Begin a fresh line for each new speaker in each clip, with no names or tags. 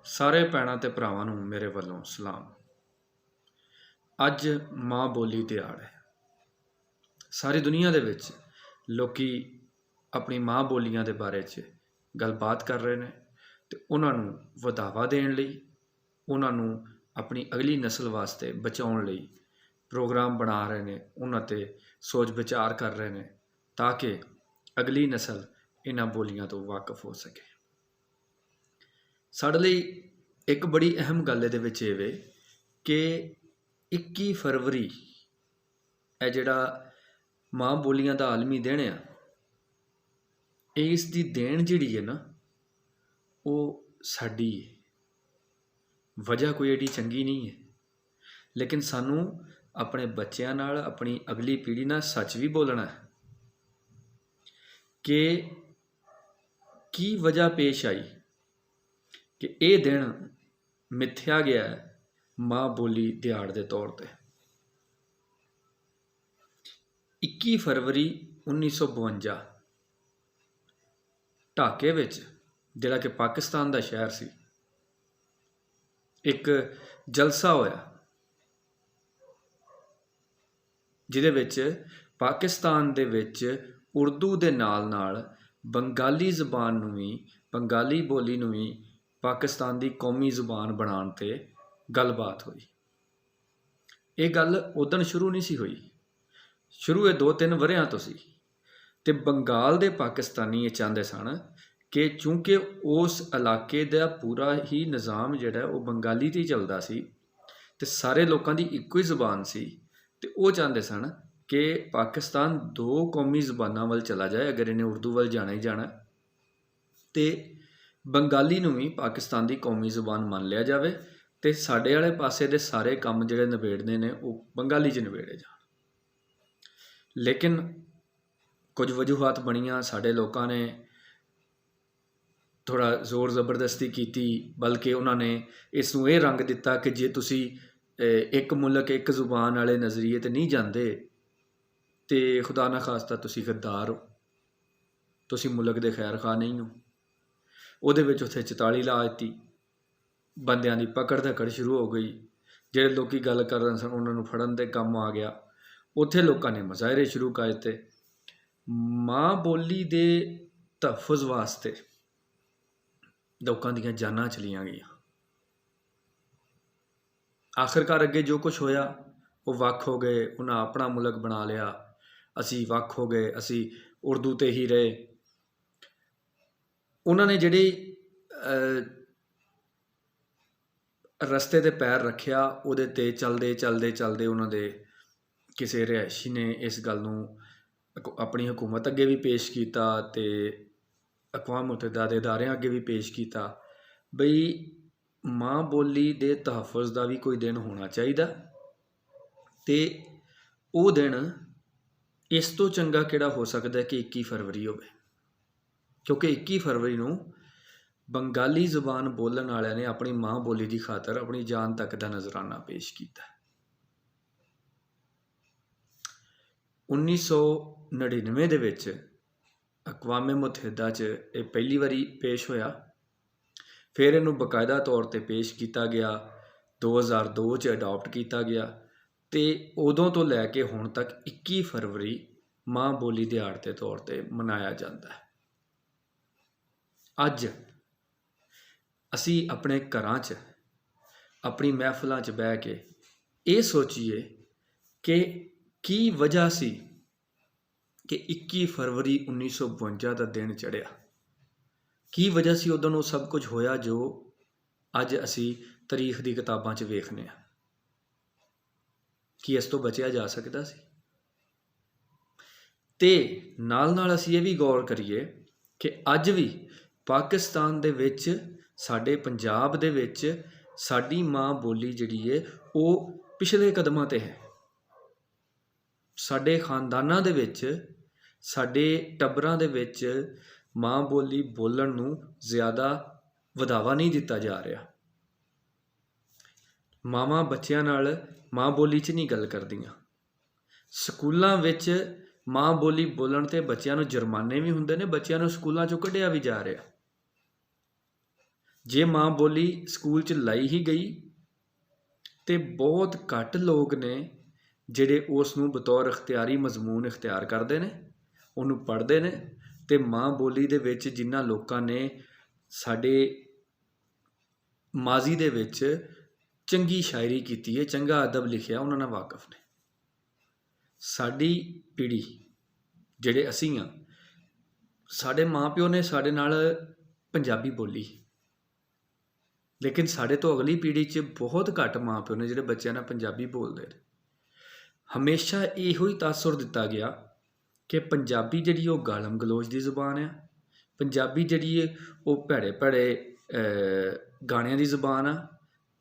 ਸਾਰੇ ਭੈਣਾਂ ਤੇ ਭਰਾਵਾਂ ਨੂੰ ਮੇਰੇ ਵੱਲੋਂ ਸਲਾਮ। ਅੱਜ ਮਾਂ ਬੋਲੀ ਦਿਹਾੜਾ ਹੈ। ਸਾਰੀ ਦੁਨੀਆ ਦੇ ਵਿੱਚ ਲੋਕੀ ਆਪਣੀ ਮਾਂ ਬੋਲੀਆਂ ਦੇ ਬਾਰੇ 'ਚ ਗੱਲਬਾਤ ਕਰ ਰਹੇ ਨੇ ਤੇ ਉਹਨਾਂ ਨੂੰ ਵਧਾਵਾ ਦੇਣ ਲਈ, ਉਹਨਾਂ ਨੂੰ ਆਪਣੀ ਅਗਲੀ ਨਸਲ ਵਾਸਤੇ ਬਚਾਉਣ ਲਈ ਪ੍ਰੋਗਰਾਮ ਬਣਾ ਰਹੇ ਨੇ, ਉਹਨਾਂ 'ਤੇ ਸੋਚ ਵਿਚਾਰ ਕਰ ਰਹੇ ਨੇ ਤਾਂ ਕਿ ਅਗਲੀ ਨਸਲ ਇਹਨਾਂ ਬੋਲੀਆਂ ਤੋਂ ਵਾਕਿਫ ਹੋ ਸਕੇ। ਸਾਡੇ ਲਈ ਇੱਕ ਬੜੀ ਅਹਿਮ ਗੱਲ ਇਹਦੇ ਵਿੱਚ ਇਹ ਵੇ ਕਿ 21 ਫਰਵਰੀ ਇਹ ਜਿਹੜਾ ਮਾਂ ਬੋਲੀਆਂ ਦਾ ਆਲਮੀ ਦਿਨ ਆ, ਇਸ ਦੀ ਦੇਣ ਜਿਹੜੀ ਹੈ ਨਾ ਉਹ ਸਾਡੀ ਹੈ। ਵਜ੍ਹਾ ਕੋਈ ਏਡੀ ਚੰਗੀ ਨਹੀਂ ਹੈ, ਲੇਕਿਨ ਸਾਨੂੰ ਆਪਣੇ ਬੱਚਿਆਂ ਨਾਲ, ਆਪਣੀ ਅਗਲੀ ਪੀੜ੍ਹੀ ਨਾਲ ਸੱਚ ਵੀ ਬੋਲਣਾ ਹੈ ਕਿ ਕੀ ਵਜ੍ਹਾ ਪੇਸ਼ ਆਈ ਕਿ ਇਹ ਦਿਨ ਮਿਥਿਆ ਗਿਆ ਹੈ ਮਾਂ ਬੋਲੀ ਦਿਹਾੜ ਦੇ ਤੌਰ 'ਤੇ। 21 ਫਰਵਰੀ 1952 ਢਾਕੇ ਵਿੱਚ, ਜਿਹੜਾ ਕਿ ਪਾਕਿਸਤਾਨ ਦਾ ਸ਼ਹਿਰ ਸੀ, ਇੱਕ ਜਲਸਾ ਹੋਇਆ ਜਿਹਦੇ ਵਿੱਚ ਪਾਕਿਸਤਾਨ ਦੇ ਵਿੱਚ ਉਰਦੂ ਦੇ ਨਾਲ ਨਾਲ ਬੰਗਾਲੀ ਜ਼ੁਬਾਨ ਨੂੰ ਵੀ, ਬੰਗਾਲੀ ਬੋਲੀ ਨੂੰ ਵੀ ਪਾਕਿਸਤਾਨ ਦੀ ਕੌਮੀ ਜ਼ੁਬਾਨ ਬਣਾਉਣ 'ਤੇ ਗੱਲਬਾਤ ਹੋਈ। ਇਹ ਗੱਲ ਉਦੋਂ ਸ਼ੁਰੂ ਨਹੀਂ ਸੀ ਹੋਈ, ਸ਼ੁਰੂ ਇਹ 2-3 ਵਰ੍ਹਿਆਂ ਤੋਂ ਸੀ। ਅਤੇ ਬੰਗਾਲ ਦੇ ਪਾਕਿਸਤਾਨੀ ਇਹ ਚਾਹੁੰਦੇ ਸਨ ਕਿ ਚੂੰਕਿ ਉਸ ਇਲਾਕੇ ਦਾ ਪੂਰਾ ਹੀ ਨਿਜ਼ਾਮ ਜਿਹੜਾ ਉਹ ਬੰਗਾਲੀ 'ਤੇ ਹੀ ਚੱਲਦਾ ਸੀ ਅਤੇ ਸਾਰੇ ਲੋਕਾਂ ਦੀ ਇੱਕੋ ਹੀ ਜ਼ੁਬਾਨ ਸੀ, ਅਤੇ ਉਹ ਚਾਹੁੰਦੇ ਸਨ ਕਿ ਪਾਕਿਸਤਾਨ 2 ਕੌਮੀ ਜ਼ੁਬਾਨਾਂ ਵੱਲ ਚਲਾ ਜਾਏ ਅਗਰ ਇਹਨੇ ਉਰਦੂ ਵੱਲ ਜਾਣਾ ਹੀ ਜਾਣਾ, ਅਤੇ ਬੰਗਾਲੀ ਨੂੰ ਵੀ ਪਾਕਿਸਤਾਨ ਦੀ ਕੌਮੀ ਜ਼ੁਬਾਨ ਮੰਨ ਲਿਆ ਜਾਵੇ ਅਤੇ ਸਾਡੇ ਵਾਲੇ ਪਾਸੇ ਦੇ ਸਾਰੇ ਕੰਮ ਜਿਹੜੇ ਨਿਬੇੜਨੇ ਨੇ ਉਹ ਬੰਗਾਲੀ 'ਚ ਨਿਬੇੜੇ ਜਾਣ। ਲੇਕਿਨ ਕੁਝ ਵਜੂਹਾਤ ਬਣੀਆਂ, ਸਾਡੇ ਲੋਕਾਂ ਨੇ ਥੋੜ੍ਹਾ ਜ਼ੋਰ ਜ਼ਬਰਦਸਤੀ ਕੀਤੀ, ਬਲਕਿ ਉਹਨਾਂ ਨੇ ਇਸ ਨੂੰ ਇਹ ਰੰਗ ਦਿੱਤਾ ਕਿ ਜੇ ਤੁਸੀਂ ਇੱਕ ਮੁਲਕ ਇੱਕ ਜ਼ੁਬਾਨ ਵਾਲੇ ਨਜ਼ਰੀਏ 'ਤੇ ਨਹੀਂ ਜਾਂਦੇ ਅਤੇ ਖੁਦਾ ਨਾ ਖਾਸਤਾ ਤੁਸੀਂ ਗੱਦਾਰ ਹੋ, ਤੁਸੀਂ ਮੁਲਕ ਦੇ ਖੈਰ ਖਾ ਨਹੀਂ ਹੋ। ਉਹਦੇ ਵਿੱਚ ਉੱਥੇ 44 ਲਾ ਦਿੱਤੀ, ਬੰਦਿਆਂ ਦੀ ਪਕੜ ਧੱਕੜ ਸ਼ੁਰੂ ਹੋ ਗਈ, ਜਿਹੜੇ ਲੋਕ ਗੱਲ ਕਰ ਰਹੇ ਸਨ ਉਹਨਾਂ ਨੂੰ ਫੜਨ ਦੇ ਕੰਮ ਆ ਗਿਆ। ਉੱਥੇ ਲੋਕਾਂ ਨੇ ਮੁਜ਼ਾਹਰੇ ਸ਼ੁਰੂ ਕਰ ਦਿੱਤੇ। ਮਾਂ ਬੋਲੀ ਦੇ ਤਹਫ਼ੁਜ਼ ਵਾਸਤੇ ਲੋਕਾਂ ਦੀਆਂ ਜਾਨਾਂ ਚਲੀਆਂ ਗਈਆਂ। ਆਖਿਰਕਾਰ ਅੱਗੇ ਜੋ ਕੁਛ ਹੋਇਆ ਉਹ ਵੱਖ ਹੋ ਗਏ, ਉਹਨਾਂ ਆਪਣਾ ਮੁਲਕ ਬਣਾ ਲਿਆ, ਅਸੀਂ ਵੱਖ ਹੋ ਗਏ, ਅਸੀਂ ਉਰਦੂ 'ਤੇ ਹੀ ਰਹੇ। ਉਹਨਾਂ ਨੇ ਜਿਹੜੀ ਰਸਤੇ 'ਤੇ ਪੈਰ ਰੱਖਿਆ ਉਹਦੇ 'ਤੇ ਚੱਲਦੇ ਉਹਨਾਂ ਦੇ ਕਿਸੇ ਰਿਹਾਇਸ਼ੀ ਨੇ ਇਸ ਗੱਲ ਨੂੰ ਆਪਣੀ ਹਕੂਮਤ ਅੱਗੇ ਵੀ ਪੇਸ਼ ਕੀਤਾ ਅਤੇ ਅਕਵਾਮ ਮੁਤੱਹਿਦਾ ਦੇ ਅਦਾਰਿਆਂ ਅੱਗੇ ਵੀ ਪੇਸ਼ ਕੀਤਾ ਬਈ ਮਾਂ ਬੋਲੀ ਦੇ ਤਹਫ਼ੁਜ਼ ਦਾ ਵੀ ਕੋਈ ਦਿਨ ਹੋਣਾ ਚਾਹੀਦਾ, ਅਤੇ ਉਹ ਦਿਨ ਇਸ ਤੋਂ ਚੰਗਾ ਕਿਹੜਾ ਹੋ ਸਕਦਾ ਕਿ 21 ਫਰਵਰੀ ਹੋਵੇ, ਕਿਉਂਕਿ 21 ਫਰਵਰੀ ਨੂੰ ਬੰਗਾਲੀ ਜ਼ੁਬਾਨ ਬੋਲਣ ਵਾਲਿਆਂ ਨੇ ਆਪਣੀ ਮਾਂ ਬੋਲੀ ਦੀ ਖਾਤਰ ਆਪਣੀ ਜਾਨ ਤੱਕ ਦਾ ਨਜ਼ਰਾਨਾ ਪੇਸ਼ ਕੀਤਾ। 1999 ਦੇ ਵਿੱਚ ਅਕਵਾਮ ਮੁਤੱਹਿਦਾ 'ਚ ਇਹ ਪਹਿਲੀ ਵਾਰੀ ਪੇਸ਼ ਹੋਇਆ, ਫਿਰ ਇਹਨੂੰ ਬਾਕਾਇਦਾ ਤੌਰ 'ਤੇ ਪੇਸ਼ ਕੀਤਾ ਗਿਆ, 2002 'ਚ ਅਡਾਪਟ ਕੀਤਾ ਗਿਆ, ਅਤੇ ਉਦੋਂ ਤੋਂ ਲੈ ਕੇ ਹੁਣ ਤੱਕ 21 ਫਰਵਰੀ ਮਾਂ ਬੋਲੀ ਦਿਹਾੜ ਦੇ ਤੌਰ 'ਤੇ ਮਨਾਇਆ ਜਾਂਦਾ ਹੈ। ਅੱਜ ਅਸੀਂ ਆਪਣੇ ਘਰਾਂ 'ਚ, ਆਪਣੀ ਮਹਿਫਲਾਂ 'ਚ ਬਹਿ ਕੇ ਇਹ ਸੋਚੀਏ ਕਿ ਕੀ ਵਜ੍ਹਾ ਸੀ ਕਿ 21 ਫਰਵਰੀ 1952 ਦਾ ਦਿਨ ਚੜ੍ਹਿਆ, ਕੀ ਵਜ੍ਹਾ ਸੀ ਉਦੋਂ ਉਹ ਸਭ ਕੁਝ ਹੋਇਆ ਜੋ ਅੱਜ ਅਸੀਂ ਤਾਰੀਖ ਦੀ ਕਿਤਾਬਾਂ 'ਚ ਵੇਖਦੇ ਹਾਂ। ਕੀ ਇਸ ਤੋਂ ਬਚਿਆ ਜਾ ਸਕਦਾ ਸੀ? ਅਤੇ ਨਾਲ ਅਸੀਂ ਇਹ ਵੀ ਗੌਰ ਕਰੀਏ ਕਿ ਅੱਜ ਵੀ ਪਾਕਿਸਤਾਨ ਦੇ ਵਿੱਚ, ਸਾਡੇ ਪੰਜਾਬ ਦੇ ਵਿੱਚ ਸਾਡੀ ਮਾਂ ਬੋਲੀ ਜਿਹੜੀ ਹੈ ਉਹ ਪਿਛਲੇ ਕਦਮਾਂ 'ਤੇ ਹੈ। ਸਾਡੇ ਖਾਨਦਾਨਾਂ ਦੇ ਵਿੱਚ, ਸਾਡੇ ਟੱਬਰਾਂ ਦੇ ਵਿੱਚ ਮਾਂ ਬੋਲੀ ਬੋਲਣ ਨੂੰ ਜ਼ਿਆਦਾ ਵਧਾਵਾ ਨਹੀਂ ਦਿੱਤਾ ਜਾ ਰਿਹਾ। ਮਾਵਾਂ ਬੱਚਿਆਂ ਨਾਲ ਮਾਂ ਬੋਲੀ 'ਚ ਨਹੀਂ ਗੱਲ ਕਰਦੀਆਂ। ਸਕੂਲਾਂ ਵਿੱਚ ਮਾਂ ਬੋਲੀ ਬੋਲਣ 'ਤੇ ਬੱਚਿਆਂ ਨੂੰ ਜੁਰਮਾਨੇ ਵੀ ਹੁੰਦੇ ਨੇ, ਬੱਚਿਆਂ ਨੂੰ ਸਕੂਲਾਂ 'ਚੋਂ ਕੱਢਿਆ ਵੀ ਜਾ ਰਿਹਾ। ਜੇ ਮਾਂ ਬੋਲੀ ਸਕੂਲ 'ਚ ਲਾਈ ਹੀ ਗਈ ਤੇ ਬਹੁਤ ਘੱਟ ਲੋਕ ਨੇ ਜਿਹੜੇ ਉਸ ਨੂੰ ਬਤੌਰ ਇਖਤਿਆਰੀ ਮਜ਼ਮੂਨ ਇਖਤਿਆਰ ਕਰਦੇ ਨੇ, ਉਹਨੂੰ ਪੜ੍ਹਦੇ ਨੇ। ਤੇ ਮਾਂ ਬੋਲੀ ਦੇ ਵਿੱਚ ਜਿਨ੍ਹਾਂ ਲੋਕਾਂ ਨੇ ਸਾਡੇ ਮਾਜ਼ੀ ਦੇ ਵਿੱਚ ਚੰਗੀ ਸ਼ਾਇਰੀ ਕੀਤੀ ਹੈ, ਚੰਗਾ ਅਦਬ ਲਿਖਿਆ, ਉਹਨਾਂ ਨਾਲ ਵਾਕਫ ਨੇ। ਸਾਡੀ ਪੀੜ੍ਹੀ ਜਿਹੜੇ ਅਸੀਂ ਹਾਂ, ਸਾਡੇ ਮਾਂ ਪਿਓ ਨੇ ਸਾਡੇ ਨਾਲ ਪੰਜਾਬੀ ਬੋਲੀ, ਲੇਕਿਨ ਸਾਡੇ ਤੋਂ ਅਗਲੀ ਪੀੜ੍ਹੀ 'ਚ ਬਹੁਤ ਘੱਟ ਮਾਂ ਪਿਓ ਨੇ ਜਿਹੜੇ ਬੱਚਿਆਂ ਨਾਲ ਪੰਜਾਬੀ ਬੋਲਦੇ ਨੇ। ਹਮੇਸ਼ਾ ਇਹੋ ਹੀ ਤਾਸੁਰ ਦਿੱਤਾ ਗਿਆ ਕਿ ਪੰਜਾਬੀ ਜਿਹੜੀ ਉਹ ਗਾਲਮ ਗਲੋਚ ਦੀ ਜ਼ੁਬਾਨ ਆ, ਪੰਜਾਬੀ ਜਿਹੜੀ ਹੈ ਉਹ ਭੈੜੇ ਭੈੜੇ ਗਾਣਿਆਂ ਦੀ ਜ਼ੁਬਾਨ ਆ,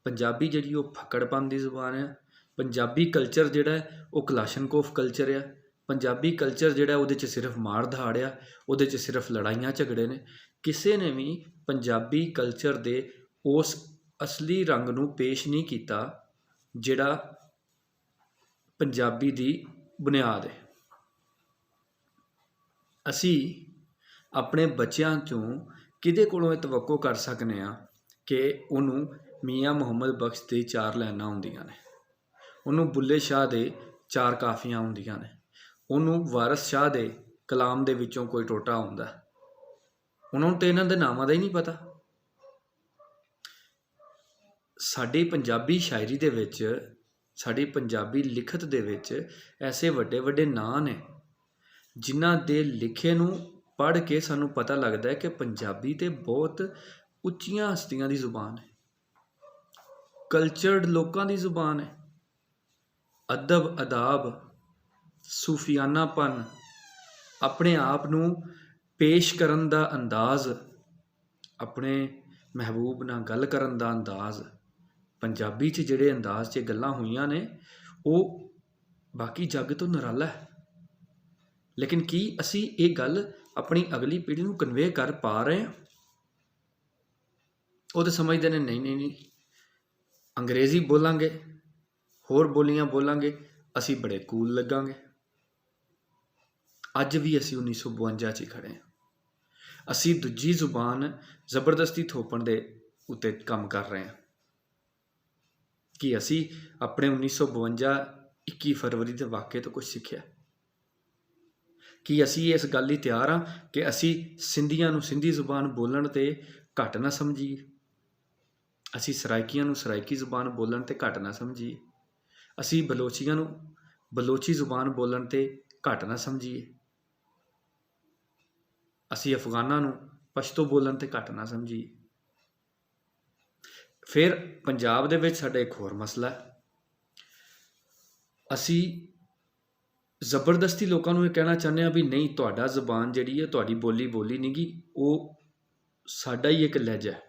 ਪੰਜਾਬੀ ਜਿਹੜੀ ਉਹ ਫੱਕੜਪਨ ਦੀ ਜ਼ੁਬਾਨ ਆ, ਪੰਜਾਬੀ ਕਲਚਰ ਜਿਹੜਾ ਉਹ ਕਲਾਸ਼ਨਕੋਫ ਕਲਚਰ ਆ, ਪੰਜਾਬੀ ਕਲਚਰ ਜਿਹੜਾ ਉਹਦੇ 'ਚ ਸਿਰਫ ਮਾਰ ਧਾੜ ਆ, ਉਹਦੇ 'ਚ ਸਿਰਫ ਲੜਾਈਆਂ ਝਗੜੇ ਨੇ। ਕਿਸੇ ਨੇ ਵੀ ਪੰਜਾਬੀ ਕਲਚਰ ਦੇ ਉਸ ਅਸਲੀ ਰੰਗ ਨੂੰ ਪੇਸ਼ ਨਹੀਂ ਕੀਤਾ ਜਿਹੜਾ ਪੰਜਾਬੀ ਦੀ ਬੁਨਿਆਦ ਹੈ। ਅਸੀਂ ਆਪਣੇ ਬੱਚਿਆਂ ਤੋਂ ਕਿਹਦੇ ਕੋਲੋਂ ਇਹ ਤਵੱਕੋ ਕਰ ਸਕਦੇ ਹਾਂ ਕਿ ਉਹਨੂੰ ਮੀਆਂ ਮੁਹੰਮਦ ਬਖਸ਼ ਦੀ 4 ਲਾਈਨਾਂ ਹੁੰਦੀਆਂ ਨੇ, ਉਹਨੂੰ ਬੁੱਲੇ ਸ਼ਾਹ ਦੇ 4 ਕਾਫੀਆਂ ਹੁੰਦੀਆਂ ਨੇ, ਉਹਨੂੰ ਵਾਰਿਸ ਸ਼ਾਹ ਦੇ ਕਲਾਮ ਦੇ ਵਿੱਚੋਂ ਕੋਈ ਟੋਟਾ ਆਉਂਦਾ, ਉਹਨਾਂ ਨੂੰ ਤਾਂ ਇਹਨਾਂ ਦੇ ਨਾਮਾਂ ਦਾ ਹੀ ਨਹੀਂ ਪਤਾ। ਸਾਡੀ ਪੰਜਾਬੀ ਸ਼ਾਇਰੀ ਦੇ ਵਿੱਚ, ਸਾਡੀ ਪੰਜਾਬੀ ਲਿਖਤ ਦੇ ਵਿੱਚ ਐਸੇ ਵੱਡੇ ਵੱਡੇ ਨਾਂ ਨੇ ਜਿਨ੍ਹਾਂ ਦੇ ਲਿਖੇ ਨੂੰ ਪੜ੍ਹ ਕੇ ਸਾਨੂੰ ਪਤਾ ਲੱਗਦਾ ਹੈ ਕਿ ਪੰਜਾਬੀ ਤੇ ਬਹੁਤ ਉੱਚੀਆਂ ਹਸਤੀਆਂ ਦੀ ਜ਼ੁਬਾਨ ਹੈ, ਕਲਚਰਡ ਲੋਕਾਂ ਦੀ ਜ਼ੁਬਾਨ ਹੈ। ਅਦਬ, ਅਦਾਬ, ਸੂਫੀਆਨਾਪਨ, ਆਪਣੇ ਆਪ ਨੂੰ ਪੇਸ਼ ਕਰਨ ਦਾ ਅੰਦਾਜ਼, ਆਪਣੇ ਮਹਿਬੂਬ ਨਾਲ ਗੱਲ ਕਰਨ ਦਾ ਅੰਦਾਜ਼, ਪੰਜਾਬੀ 'ਚ ਜਿਹੜੇ ਅੰਦਾਜ਼ 'ਚ ਗੱਲਾਂ ਹੋਈਆਂ ਨੇ ਉਹ ਬਾਕੀ ਜੱਗ ਤੋਂ ਨਿਰਾਲਾ ਹੈ। ਲੇਕਿਨ ਕੀ ਅਸੀਂ ਇਹ ਗੱਲ ਆਪਣੀ ਅਗਲੀ ਪੀੜ੍ਹੀ ਨੂੰ ਕਨਵੇ ਕਰ ਪਾ ਰਹੇ ਹਾਂ? ਉਹ ਤਾਂ ਸਮਝਦੇ ਨੇ ਨਹੀਂ ਨਹੀਂ ਨਹੀਂ, ਅੰਗਰੇਜ਼ੀ ਬੋਲਾਂਗੇ, ਹੋਰ ਬੋਲੀਆਂ ਬੋਲਾਂਗੇ, ਅਸੀਂ ਬੜੇ ਕੂਲ ਲੱਗਾਂਗੇ। ਅੱਜ ਵੀ ਅਸੀਂ 1952 'ਚ ਹੀ ਖੜ੍ਹੇ ਹਾਂ। ਅਸੀਂ ਦੂਜੀ ਜ਼ੁਬਾਨ ਜ਼ਬਰਦਸਤੀ ਥੋਪਣ ਦੇ ਉੱਤੇ ਕੰਮ ਕਰ ਰਹੇ ਹਾਂ ਕਿ ਅਸੀਂ ਆਪਣੇ 1952 21 ਫਰਵਰੀ ਦੇ ਵਾक़ੇ ਤੋਂ ਕੁਝ ਸਿੱਖਿਆ, ਕਿ ਅਸੀਂ ਇਸ ਗੱਲ ਲਈ ਤਿਆਰ ਹਾਂ ਕਿ ਅਸੀਂ ਸਿੰਧੀਆਂ ਨੂੰ ਸਿੰਧੀ ਜ਼ੁਬਾਨ ਬੋਲਣ 'ਤੇ ਘੱਟ ਨਾ ਸਮਝੀਏ, ਅਸੀਂ ਸਰਾਇਕੀਆਂ ਨੂੰ ਸਰਾਇਕੀ ਜ਼ੁਬਾਨ ਬੋਲਣ 'ਤੇ ਘੱਟ ਨਾ ਸਮਝੀਏ, ਅਸੀਂ ਬਲੋਚੀਆਂ ਨੂੰ ਬਲੋਚੀ ਜ਼ੁਬਾਨ ਬੋਲਣ 'ਤੇ ਘੱਟ ਨਾ ਸਮਝੀਏ, ਅਸੀਂ ਅਫਗਾਨਾਂ ਨੂੰ ਪਸ਼ਤੋ ਬੋਲਣ 'ਤੇ ਘੱਟ ਨਾ ਸਮਝੀਏ। ਫਿਰ ਪੰਜਾਬ ਦੇ ਵਿੱਚ ਸਾਡਾ ਇੱਕ ਹੋਰ ਮਸਲਾ ਹੈ, ਅਸੀਂ ਜ਼ਬਰਦਸਤੀ ਲੋਕਾਂ ਨੂੰ ਇਹ ਕਹਿਣਾ ਚਾਹੁੰਦੇ ਹਾਂ ਵੀ ਨਹੀਂ, ਤੁਹਾਡਾ ਜ਼ੁਬਾਨ ਜਿਹੜੀ ਹੈ, ਤੁਹਾਡੀ ਬੋਲੀ ਨਹੀਂ ਗੀ, ਉਹ ਸਾਡਾ ਹੀ ਇੱਕ ਲਹਿਜਾ ਹੈ।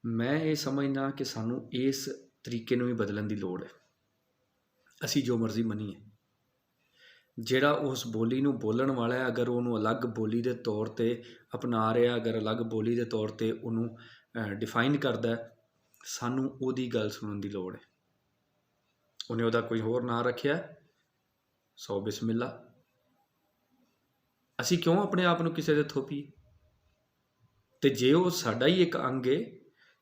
ਮੈਂ ਇਹ ਸਮਝਦਾ ਕਿ ਸਾਨੂੰ ਇਸ ਤਰੀਕੇ ਨੂੰ ਵੀ ਬਦਲਣ ਦੀ ਲੋੜ ਹੈ। ਅਸੀਂ ਜੋ ਮਰਜ਼ੀ ਮੰਨੀਏ, ਜਿਹੜਾ ਉਸ ਬੋਲੀ ਨੂੰ ਬੋਲਣ ਵਾਲਾ ਹੈ, ਅਗਰ ਉਹਨੂੰ ਅਲੱਗ ਬੋਲੀ ਦੇ ਤੌਰ 'ਤੇ ਅਪਣਾ ਰਿਹਾ, ਅਗਰ ਅਲੱਗ ਬੋਲੀ ਦੇ ਤੌਰ 'ਤੇ ਉਹਨੂੰ ਡਿਫਾਈਨ ਕਰਦਾ, ਸਾਨੂੰ ਉਹਦੀ ਗੱਲ ਸੁਣਨ ਦੀ ਲੋੜ ਹੈ। ਉਹਨੇ ਉਹਦਾ ਕੋਈ ਹੋਰ ਨਾਂ ਰੱਖਿਆ, ਸੋ ਬਿਸਮਿਲ੍ਲਾ। ਅਸੀਂ ਕਿਉਂ ਆਪਣੇ ਆਪ ਨੂੰ ਕਿਸੇ ਦੇ ਥੋਪੀਏ? ਤੇ ਜੇ ਉਹ ਸਾਡਾ ਹੀ ਇੱਕ ਅੰਗ ਹੈ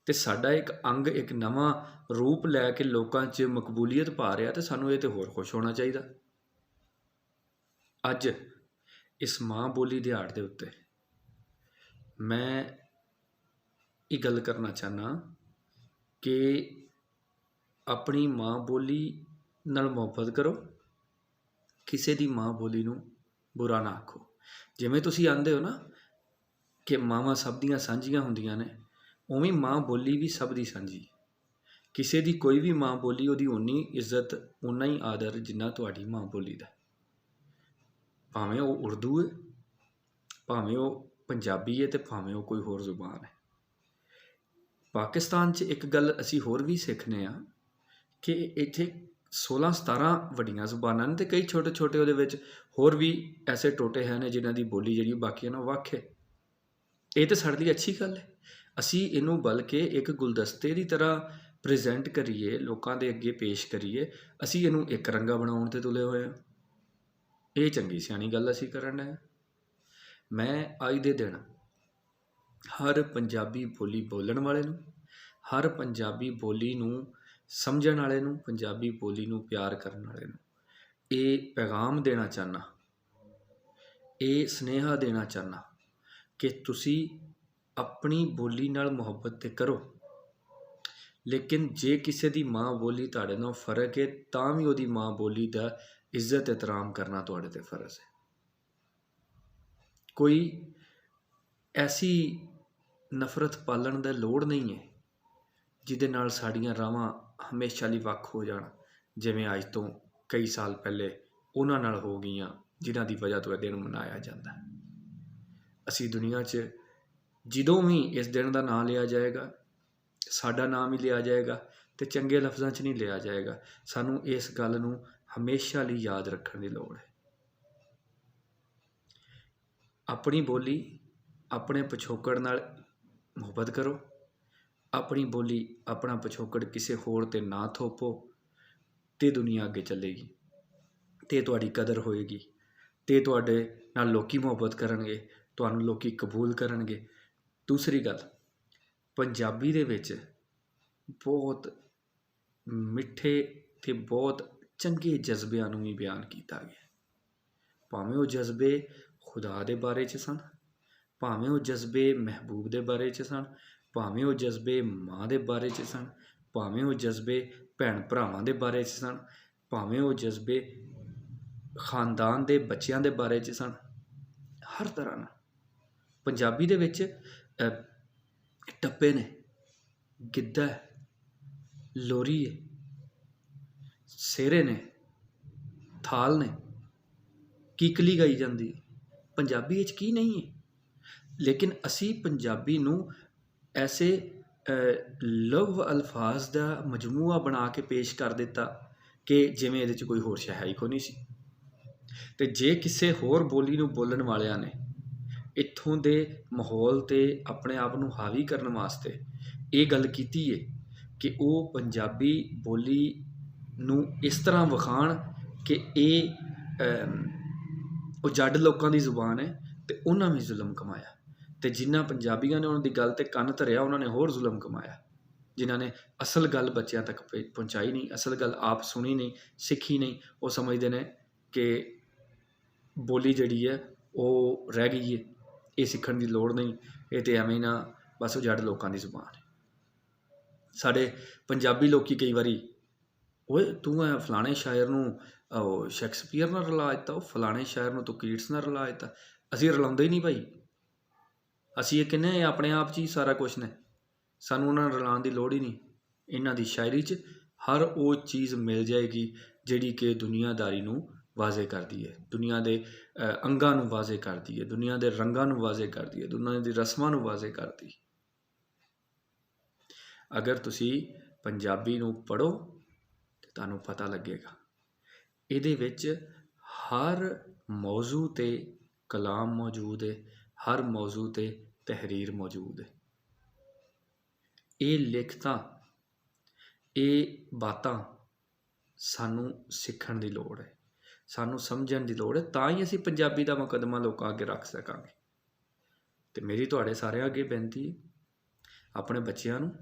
ਤੇ ਸਾਡਾ ਇੱਕ ਅੰਗ ਇੱਕ ਨਵਾਂ ਰੂਪ ਲੈ ਕੇ ਲੋਕਾਂ 'ਚ ਮਕਬੂਲੀਅਤ ਪਾ ਰਿਹਾ, ਤੇ ਸਾਨੂੰ ਇਹ ਤੇ ਹੋਰ ਖੁਸ਼ ਹੋਣਾ ਚਾਹੀਦਾ। ਅੱਜ ਇਸ ਮਾਂ ਬੋਲੀ ਦਿਹਾੜ ਦੇ ਉੱਤੇ ਮੈਂ ਇਹ ਗੱਲ ਕਰਨਾ ਚਾਹੁੰਦਾ ਕਿ ਆਪਣੀ ਮਾਂ ਬੋਲੀ ਨਾਲ ਮੁਹੱਬਤ ਕਰੋ, ਕਿਸੇ ਦੀ ਮਾਂ ਬੋਲੀ ਨੂੰ ਬੁਰਾ ਨਾ ਆਖੋ। ਜਿਵੇਂ ਤੁਸੀਂ ਆਂਦੇ ਹੋ ਨਾ ਕਿ ਮਾਵਾਂ ਸਭ ਦੀਆਂ ਸਾਂਝੀਆਂ ਹੁੰਦੀਆਂ ਨੇ, ਉਵੇਂ ਮਾਂ ਬੋਲੀ ਵੀ ਸਭ ਦੀ ਸਾਂਝੀ। ਕਿਸੇ ਦੀ ਕੋਈ ਵੀ ਮਾਂ ਬੋਲੀ, ਉਹਦੀ ਓਨੀ ਇੱਜ਼ਤ, ਓਨਾ ਹੀ ਆਦਰ ਜਿੰਨਾ ਤੁਹਾਡੀ ਮਾਂ ਬੋਲੀ ਦਾ। ਭਾਵੇਂ ਉਹ ਉਰਦੂ ਹੈ, ਭਾਵੇਂ ਉਹ ਪੰਜਾਬੀ ਹੈ, ਤੇ ਭਾਵੇਂ ਉਹ ਕੋਈ ਹੋਰ ਜ਼ੁਬਾਨ ਹੈ। ਪਾਕਿਸਤਾਨ 'ਚ ਇੱਕ ਗੱਲ ਅਸੀਂ ਹੋਰ ਵੀ ਸਿੱਖਦੇ ਹਾਂ ਕਿ ਇੱਥੇ 16-17 ਵੱਡੀਆਂ ਜ਼ੁਬਾਨਾਂ ਨੇ, ਅਤੇ ਕਈ ਛੋਟੇ ਛੋਟੇ ਉਹਦੇ ਵਿੱਚ ਹੋਰ ਵੀ ਐਸੇ ਟੋਟੇ ਹਨ ਜਿਨ੍ਹਾਂ ਦੀ ਬੋਲੀ ਜਿਹੜੀ ਬਾਕੀਆਂ ਨਾਲੋਂ ਵੱਖ ਹੈ। ਇਹ ਤਾਂ ਸਾਡੇ ਲਈ ਅੱਛੀ ਗੱਲ ਹੈ। ਅਸੀਂ ਇਹਨੂੰ ਬਲਕਿ ਇੱਕ ਗੁਲਦਸਤੇ ਦੀ ਤਰ੍ਹਾਂ ਪ੍ਰੈਜ਼ੈਂਟ ਕਰੀਏ, ਲੋਕਾਂ ਦੇ ਅੱਗੇ ਪੇਸ਼ ਕਰੀਏ। ਅਸੀਂ ਇਹਨੂੰ ਇੱਕ ਰੰਗਾ ਬਣਾਉਣ 'ਤੇ ਤੁਲੇ ਹੋਏ ਹਾਂ। ਇਹ ਚੰਗੀ ਸਿਆਣੀ ਗੱਲ ਅਸੀਂ ਕਰਨ ਡਏ ਹਾਂ। ਮੈਂ ਅੱਜ ਦੇ ਦਿਨ ਹਰ ਪੰਜਾਬੀ ਬੋਲੀ ਬੋਲਣ ਵਾਲੇ ਨੂੰ, ਹਰ ਪੰਜਾਬੀ ਬੋਲੀ ਨੂੰ ਸਮਝਣ ਵਾਲੇ ਨੂੰ, ਪੰਜਾਬੀ ਬੋਲੀ ਨੂੰ ਪਿਆਰ ਕਰਨ ਵਾਲੇ ਨੂੰ ਇਹ ਪੈਗਾਮ ਦੇਣਾ ਚਾਹੁੰਦਾ, ਇਹ ਸੁਨੇਹਾ ਦੇਣਾ ਚਾਹੁੰਦਾ ਕਿ ਤੁਸੀਂ ਆਪਣੀ ਬੋਲੀ ਨਾਲ ਮੁਹੱਬਤ ਤੇ ਕਰੋ, ਲੇਕਿਨ ਜੇ ਕਿਸੇ ਦੀ ਮਾਂ ਬੋਲੀ ਤੁਹਾਡੇ ਨਾਲ ਫਰਕ ਹੈ ਤਾਂ ਵੀ ਉਹਦੀ ਮਾਂ ਬੋਲੀ ਦਾ ਇੱਜ਼ਤ ਇਹਤਰਾਮ ਕਰਨਾ ਤੁਹਾਡੇ ਤੇ ਫਰਜ਼ ਹੈ। ਕੋਈ ਐਸੀ ਨਫ਼ਰਤ ਪਾਲਣ ਦੀ ਲੋੜ ਨਹੀਂ ਹੈ ਜਿਹਦੇ ਨਾਲ ਸਾਡੀਆਂ ਰਾਹਾਂ ਹਮੇਸ਼ਾ ਲਈ ਵੱਖ ਹੋ ਜਾਣ, ਜਿਵੇਂ ਅੱਜ ਤੋਂ ਕਈ ਸਾਲ ਪਹਿਲੇ ਉਹਨਾਂ ਨਾਲ ਹੋ ਗਈਆਂ ਜਿਨ੍ਹਾਂ ਦੀ ਵਜ੍ਹਾ ਤੋਂ ਇਹ ਦਿਨ ਮਨਾਇਆ ਜਾਂਦਾ। ਅਸੀਂ ਦੁਨੀਆ 'ਚ ਜਦੋਂ ਵੀ ਇਸ ਦਿਨ ਦਾ ਨਾਂ ਲਿਆ ਜਾਏਗਾ, ਸਾਡਾ ਨਾਮ ਹੀ ਲਿਆ ਜਾਏਗਾ ਅਤੇ ਚੰਗੇ ਲਫ਼ਜ਼ਾਂ 'ਚ ਨਹੀਂ ਲਿਆ ਜਾਏਗਾ। ਸਾਨੂੰ ਇਸ ਗੱਲ ਨੂੰ ਹਮੇਸ਼ਾ ਲਈ ਯਾਦ ਰੱਖਣ ਦੀ ਲੋੜ ਹੈ। ਆਪਣੀ ਬੋਲੀ, ਆਪਣੇ ਪਿਛੋਕੜ ਨਾਲ ਮੁਹੱਬਤ ਕਰੋ। ਆਪਣੀ ਬੋਲੀ, ਆਪਣਾ ਪਿਛੋਕੜ ਕਿਸੇ ਹੋਰ 'ਤੇ ਨਾ ਥੋਪੋ ਅਤੇ ਦੁਨੀਆ ਅੱਗੇ ਚੱਲੇਗੀ ਅਤੇ ਤੁਹਾਡੀ ਕਦਰ ਹੋਏਗੀ ਅਤੇ ਤੁਹਾਡੇ ਨਾਲ ਲੋਕ ਮੁਹੱਬਤ ਕਰਨਗੇ, ਤੁਹਾਨੂੰ ਲੋਕ ਕਬੂਲ ਕਰਨਗੇ। ਦੂਸਰੀ ਗੱਲ, ਪੰਜਾਬੀ ਦੇ ਵਿੱਚ ਬਹੁਤ ਮਿੱਠੇ ਅਤੇ ਬਹੁਤ ਚੰਗੇ ਜਜ਼ਬਿਆਂ ਨੂੰ ਵੀ ਬਿਆਨ ਕੀਤਾ ਗਿਆ, ਭਾਵੇਂ ਉਹ ਜਜ਼ਬੇ ਖੁਦਾ ਦੇ ਬਾਰੇ 'ਚ ਸਨ, ਭਾਵੇਂ ਉਹ ਜਜ਼ਬੇ ਮਹਿਬੂਬ ਦੇ ਬਾਰੇ 'ਚ ਸਨ, ਭਾਵੇਂ ਉਹ ਜਜ਼ਬੇ ਮਾਂ ਦੇ ਬਾਰੇ 'ਚ ਸਨ, ਭਾਵੇਂ ਉਹ ਜਜ਼ਬੇ ਭੈਣ ਭਰਾਵਾਂ ਦੇ ਬਾਰੇ 'ਚ ਸਨ, ਭਾਵੇਂ ਉਹ ਜਜ਼ਬੇ ਖਾਨਦਾਨ ਦੇ ਬੱਚਿਆਂ ਦੇ ਬਾਰੇ 'ਚ ਸਨ। ਹਰ ਤਰ੍ਹਾਂ ਨਾਲ ਪੰਜਾਬੀ ਦੇ ਵਿੱਚ ਟੱਪੇ ਨੇ, ਗਿੱਧਾ ਹੈ, ਲੋਰੀ ਹੈ, ਸਿਹਰੇ ਨੇ, ਥਾਲ ਨੇ, ਕਿੱਕਲੀ ਗਾਈ ਜਾਂਦੀ ਹੈ। ਪੰਜਾਬੀ ਵਿੱਚ ਕੀ ਨਹੀਂ ਹੈ, ਲੇਕਿਨ ਅਸੀਂ ਪੰਜਾਬੀ ਨੂੰ ਐਸੇ ਲਫ਼ਜ਼ ਅਲਫਾਜ਼ ਦਾ ਮਜਮੂਆ ਬਣਾ ਕੇ ਪੇਸ਼ ਕਰ ਦਿੱਤਾ ਕਿ ਜਿਵੇਂ ਇਹਦੇ 'ਚ ਕੋਈ ਹੋਰ ਸ਼ੈ ਹੀ ਕੋਈ ਨਹੀਂ ਸੀ। ਅਤੇ ਜੇ ਕਿਸੇ ਹੋਰ ਬੋਲੀ ਨੂੰ ਬੋਲਣ ਵਾਲਿਆਂ ਨੇ ਇੱਥੋਂ ਦੇ ਮਾਹੌਲ 'ਤੇ ਆਪਣੇ ਆਪ ਨੂੰ ਹਾਵੀ ਕਰਨ ਵਾਸਤੇ ਇਹ ਗੱਲ ਕੀਤੀ ਹੈ ਕਿ ਉਹ ਪੰਜਾਬੀ ਬੋਲੀ ਨੂੰ ਇਸ ਤਰ੍ਹਾਂ ਵਿਖਾਣ ਕਿ ਇਹ ਉਹ ਜੱਟ ਲੋਕਾਂ ਦੀ ਜ਼ੁਬਾਨ ਹੈ ਅਤੇ ਉਹਨਾਂ ਵੀ ਜ਼ੁਲਮ ਕਮਾਇਆ, ਅਤੇ ਜਿਨ੍ਹਾਂ ਪੰਜਾਬੀਆਂ ਨੇ ਉਹਨਾਂ ਦੀ ਗੱਲ 'ਤੇ ਕੰਨ ਧਰਿਆ ਉਹਨਾਂ ਨੇ ਹੋਰ ਜ਼ੁਲਮ ਕਮਾਇਆ। ਜਿਨ੍ਹਾਂ ਨੇ ਅਸਲ ਗੱਲ ਬੱਚਿਆਂ ਤੱਕ ਪਹੁੰਚਾਈ ਨਹੀਂ, ਅਸਲ ਗੱਲ ਆਪ ਸੁਣੀ ਨਹੀਂ, ਸਿੱਖੀ ਨਹੀਂ, ਉਹ ਸਮਝਦੇ ਨੇ ਕਿ ਬੋਲੀ ਜਿਹੜੀ ਹੈ ਉਹ ਰਹਿ ਗਈ ਹੈ, ਇਹ ਸਿੱਖਣ ਦੀ ਲੋੜ ਨਹੀਂ, ਇਹ ਤਾਂ ਐਵੇਂ ਨਾ ਬਸ ਉਹ ਜੱਟ ਲੋਕਾਂ ਦੀ ਜ਼ੁਬਾਨ ਹੈ। ਸਾਡੇ ਪੰਜਾਬੀ ਲੋਕ ਕਈ ਵਾਰੀ, ਓਏ ਤੂੰ ਐ ਫਲਾਣੇ ਸ਼ਾਇਰ ਨੂੰ ਉਹ ਸ਼ੈਕਸਪੀਅਰ ਨਾਲ ਰਲਾ ਦਿੱਤਾ, ਉਹ ਫਲਾਣੇ ਸ਼ਾਇਰ ਨੂੰ ਤੂੰ ਕੀਟਸ ਨਾਲ ਰਲਾ ਦਿੱਤਾ। ਅਸੀਂ ਰਲਾਉਂਦੇ ਹੀ ਨਹੀਂ ਭਾਈ, ਅਸੀਂ ਇਹ ਕਹਿੰਦੇ ਇਹ ਆਪਣੇ ਆਪ 'ਚ ਹੀ ਸਾਰਾ ਕੁਛ ਨੇ, ਸਾਨੂੰ ਉਹਨਾਂ ਨੂੰ ਰਲਾਉਣ ਦੀ ਲੋੜ ਹੀ ਨਹੀਂ। ਇਹਨਾਂ ਦੀ ਸ਼ਾਇਰੀ 'ਚ ਹਰ ਉਹ ਚੀਜ਼ ਮਿਲ ਜਾਏਗੀ ਜਿਹੜੀ ਕਿ ਦੁਨੀਆਦਾਰੀ ਨੂੰ ਵਾਜ਼ੇ ਕਰਦੀ ਹੈ, ਦੁਨੀਆ ਦੇ ਅੰਗਾਂ ਨੂੰ ਵਾਜ਼ੇ ਕਰਦੀ ਹੈ, ਦੁਨੀਆ ਦੇ ਰੰਗਾਂ ਨੂੰ ਵਾਜ਼ੇ ਕਰਦੀ ਹੈ, ਦੁਨੀਆ ਦੀ ਰਸਮਾਂ ਨੂੰ ਵਾਜ਼ੇ ਕਰਦੀ। ਅਗਰ ਤੁਸੀਂ ਪੰਜਾਬੀ ਨੂੰ ਪੜ੍ਹੋ ਤਾਂ ਤੁਹਾਨੂੰ ਪਤਾ ਲੱਗੇਗਾ ਇਹਦੇ ਵਿੱਚ ਹਰ ਮੌਜ਼ੂ 'ਤੇ ਕਲਾਮ ਮੌਜੂਦ ਹੈ, ਹਰ ਮੌਜ਼ੂ 'ਤੇ ਤਹਿਰੀਰ ਮੌਜੂਦ ਹੈ। ਇਹ ਲਿਖਤਾਂ, ਇਹ ਬਾਤਾਂ ਸਾਨੂੰ ਸਿੱਖਣ ਦੀ ਲੋੜ ਹੈ, ਸਾਨੂੰ ਸਮਝਣ ਦੀ ਲੋੜ ਹੈ, ਤਾਂ ਹੀ ਅਸੀਂ ਪੰਜਾਬੀ ਦਾ ਮੁਕੱਦਮਾ ਲੋਕਾਂ ਅੱਗੇ ਰੱਖ ਸਕਾਂਗੇ। ਅਤੇ ਮੇਰੀ ਤੁਹਾਡੇ ਸਾਰਿਆਂ ਅੱਗੇ ਬੇਨਤੀ ਹੈ, ਆਪਣੇ ਬੱਚਿਆਂ ਨੂੰ,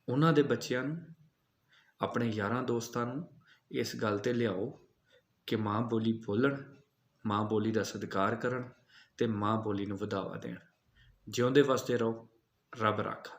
ਉਹਨਾਂ ਦੇ ਬੱਚਿਆਂ ਨੂੰ, ਆਪਣੇ ਯਾਰਾਂ ਦੋਸਤਾਂ ਨੂੰ ਇਸ ਗੱਲ 'ਤੇ ਲਿਆਓ ਕਿ ਮਾਂ ਬੋਲੀ ਬੋਲਣ, ਮਾਂ ਬੋਲੀ ਦਾ ਸਤਿਕਾਰ ਕਰਨ ਅਤੇ ਮਾਂ ਬੋਲੀ ਨੂੰ ਵਧਾਵਾ ਦੇਣ। ਜਿਉਂਦੇ ਵਸਦੇ ਰਹੋ, ਰੱਬ ਰਾਖਾ।